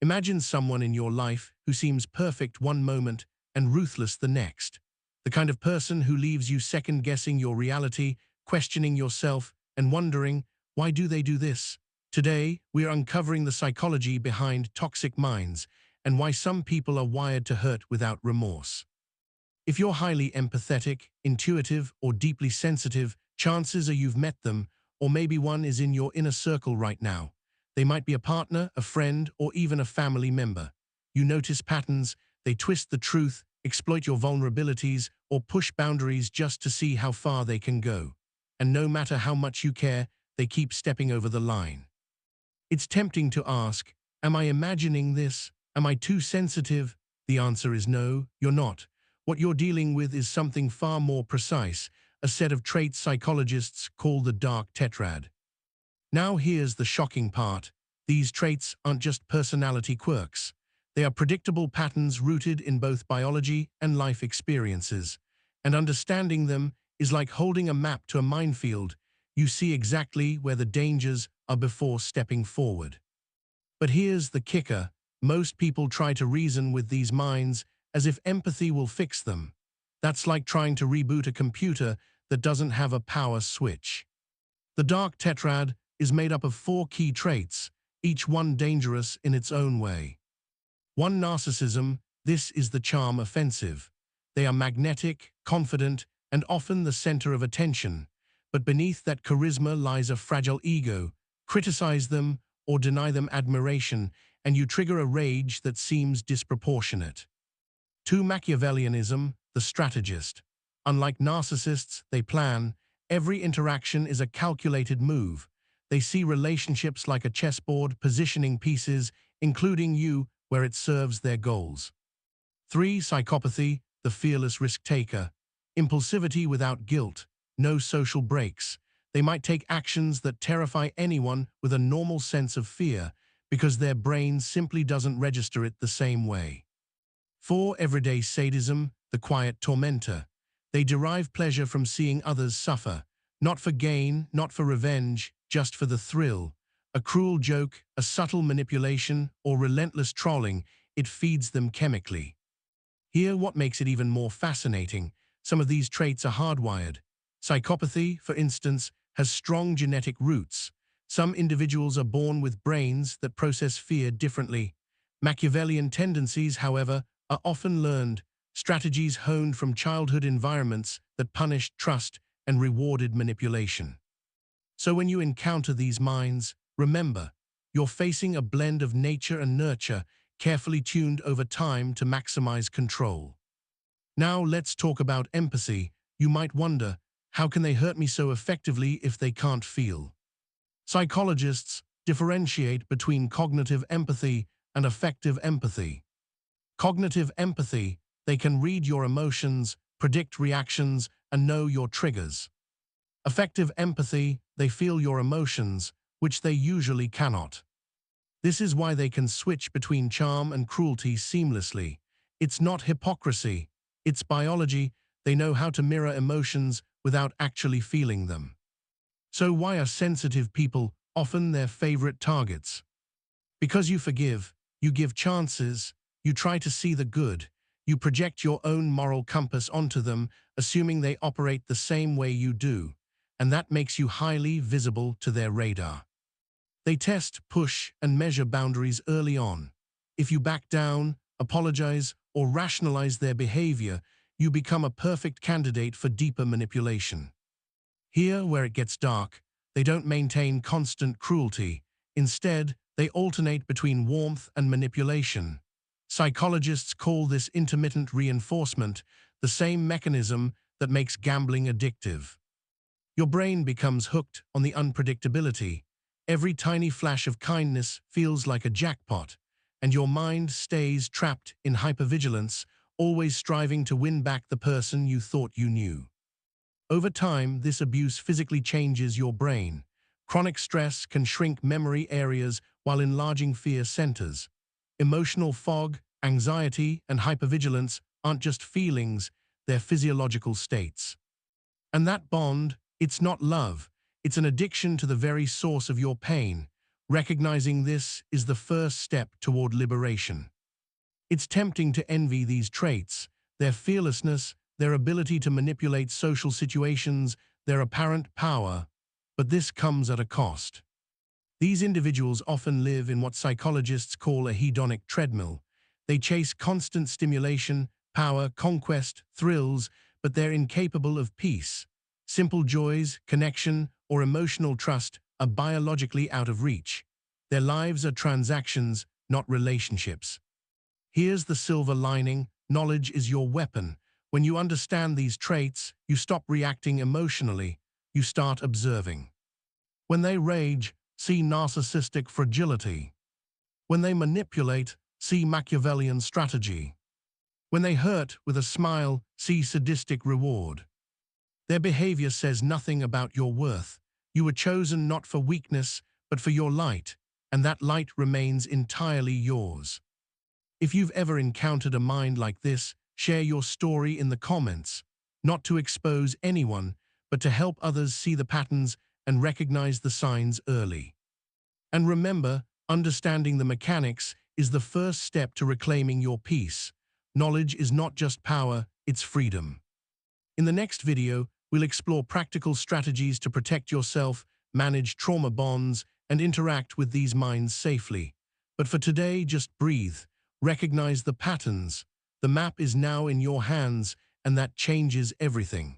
Imagine someone in your life who seems perfect one moment and ruthless the next. The kind of person who leaves you second-guessing your reality, questioning yourself, and wondering, why do they do this? Today, we are uncovering the psychology behind toxic minds and why some people are wired to hurt without remorse. If you're highly empathetic, intuitive, or deeply sensitive, chances are you've met them, or maybe one is in your inner circle right now. They might be a partner, a friend, or even a family member. You notice patterns, they twist the truth, exploit your vulnerabilities, or push boundaries just to see how far they can go. And no matter how much you care, they keep stepping over the line. It's tempting to ask, am I imagining this? Am I too sensitive? The answer is no, you're not. What you're dealing with is something far more precise, a set of traits psychologists call the Dark Tetrad. Now here's the shocking part. These traits aren't just personality quirks. They are predictable patterns rooted in both biology and life experiences. And understanding them is like holding a map to a minefield. You see exactly where the dangers are before stepping forward. But here's the kicker. Most people try to reason with these minds as if empathy will fix them. That's like trying to reboot a computer that doesn't have a power switch. The Dark Tetrad is made up of 4 key traits, each one dangerous in its own way. 1. Narcissism. This is the charm offensive. They are magnetic, confident, and often the center of attention. But beneath that charisma lies a fragile ego. Criticize them or deny them admiration, and you trigger a rage that seems disproportionate. 2. Machiavellianism. The strategist. Unlike narcissists, they plan. Every interaction is a calculated move. They see relationships like a chessboard, positioning pieces, including you, where it serves their goals. 3. Psychopathy. The fearless risk-taker. Impulsivity without guilt. No social breaks. They might take actions that terrify anyone with a normal sense of fear because their brain simply doesn't register it the same way. 4. Everyday sadism. The quiet tormentor. They derive pleasure from seeing others suffer. Not for gain, not for revenge, just for the thrill. A cruel joke, a subtle manipulation, or relentless trolling, it feeds them chemically. Here, what makes it even more fascinating, some of these traits are hardwired. Psychopathy, for instance, has strong genetic roots. Some individuals are born with brains that process fear differently. Machiavellian tendencies, however, are often learned, strategies honed from childhood environments that punished trust and rewarded manipulation. So when you encounter these minds, remember, you're facing a blend of nature and nurture, carefully tuned over time to maximize control. Now let's talk about empathy. You might wonder, how can they hurt me so effectively if they can't feel? Psychologists differentiate between cognitive empathy and affective empathy. Cognitive empathy, they can read your emotions, predict reactions, and know your triggers. Affective empathy, they feel your emotions, which they usually cannot. This is why they can switch between charm and cruelty seamlessly. It's not hypocrisy, it's biology. They know how to mirror emotions without actually feeling them. So why are sensitive people often their favorite targets? Because you forgive, you give chances, you try to see the good, you project your own moral compass onto them, assuming they operate the same way you do, and that makes you highly visible to their radar. They test, push, and measure boundaries early on. If you back down, apologize, or rationalize their behavior, you become a perfect candidate for deeper manipulation. Here, where it gets dark, they don't maintain constant cruelty. Instead, they alternate between warmth and manipulation. Psychologists call this intermittent reinforcement, the same mechanism that makes gambling addictive. Your brain becomes hooked on the unpredictability. Every tiny flash of kindness feels like a jackpot, and your mind stays trapped in hypervigilance, always striving to win back the person you thought you knew. Over time, this abuse physically changes your brain. Chronic stress can shrink memory areas while enlarging fear centers. Emotional fog, anxiety, and hypervigilance aren't just feelings, they're physiological states. And that bond, it's not love, it's an addiction to the very source of your pain. Recognizing this is the first step toward liberation. It's tempting to envy these traits, their fearlessness, their ability to manipulate social situations, their apparent power, but this comes at a cost. These individuals often live in what psychologists call a hedonic treadmill. They chase constant stimulation, power, conquest, thrills, but they're incapable of peace. Simple joys, connection, or emotional trust are biologically out of reach. Their lives are transactions, not relationships. Here's the silver lining: knowledge is your weapon. When you understand these traits, you stop reacting emotionally, you start observing. When they rage, see narcissistic fragility. When they manipulate, see Machiavellian strategy. When they hurt with a smile, see sadistic reward. Their behavior says nothing about your worth. You were chosen not for weakness, but for your light, and that light remains entirely yours. If you've ever encountered a mind like this, share your story in the comments, not to expose anyone, but to help others see the patterns and recognize the signs early. And remember, understanding the mechanics is the first step to reclaiming your peace. Knowledge is not just power, it's freedom. In the next video, we'll explore practical strategies to protect yourself, manage trauma bonds, and interact with these minds safely. But for today, just breathe. Recognize the patterns. The map is now in your hands, and that changes everything.